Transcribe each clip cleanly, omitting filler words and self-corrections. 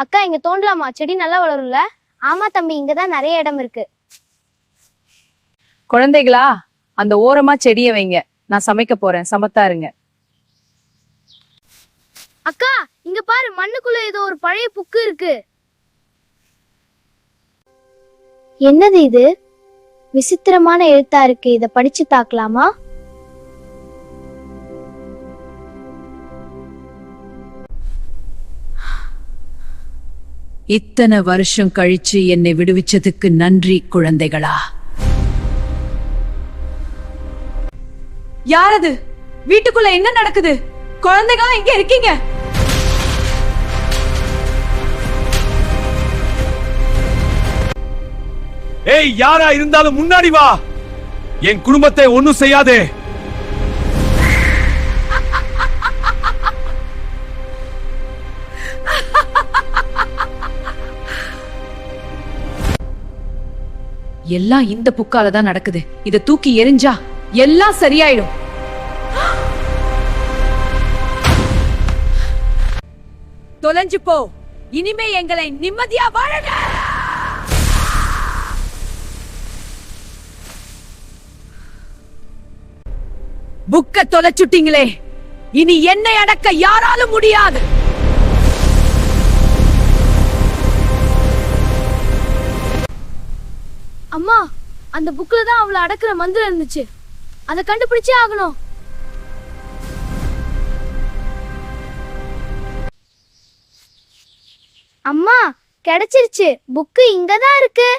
அக்கா இங்க தோண்டலாமா? செடி நல்லா வளரும்ல? ஆமா தம்பி, இங்கதான் நிறைய இடம் இருக்கு. குழந்தைகளா, அந்த ஓரமா செடிய வைங்க. நான் சமைக்க போறேன், சமத்தா இருங்க. அக்கா இங்க பாரு, மண்ணுக்குள்ள ஏதோ ஒரு பழைய புக்கு இருக்கு. என்னது இது? விசித்திரமான எழுத்தா இருக்கு. இத படிச்சு தாக்கலாமா? இத்தனை வருஷம் கழிச்சு என்னை விடுவிச்சதுக்கு நன்றி குழந்தைகளா. யாரது? வீட்டுக்குள்ள என்ன நடக்குது? குழந்தைகளா எங்க இருக்கீங்க? ஏய், யாரா இருந்தாலும் முன்னாடி வா. என் குடும்பத்தை ஒண்ணும் செய்யாதே. எல்லாம் இந்த புக்கால தான் நடக்குது. இத தூக்கி எரிஞ்சா எல்லாம் சரியாயிடும். தொலைஞ்சு போ. இனிமே எங்களை நிம்மதியா வாழ. புக்க தொலைச்சுட்டீங்களே, இனி என்னை அடக்க யாராலும் முடியாது. அம்மா, அந்த புக்ல தான் அவளை அடக்குற மந்திரம் இருந்துச்சு. அதை கண்டுபிடிச்சே ஆகணும். அம்மா கிடைச்சிருச்சு. புக்கு இங்கதான் இருக்கு.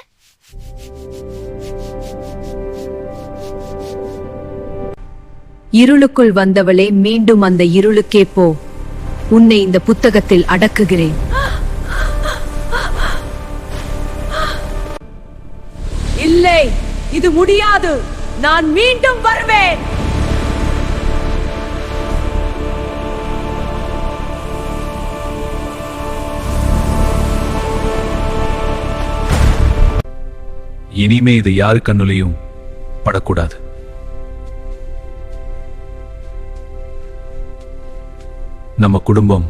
இருளுக்குள் வந்தவளே, மீண்டும் அந்த இருளுக்கே போ. உன்னை இந்த புத்தகத்தில் அடக்குகிறேன். இல்லை, இது முடியாது. நான் மீண்டும் வருவேன். இனிமே இது யாரு கண்ணுலையும் படக்கூடாது. நம்ம குடும்பம்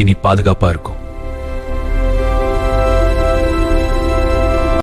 இனி பாதுகாப்பா இருக்கும்.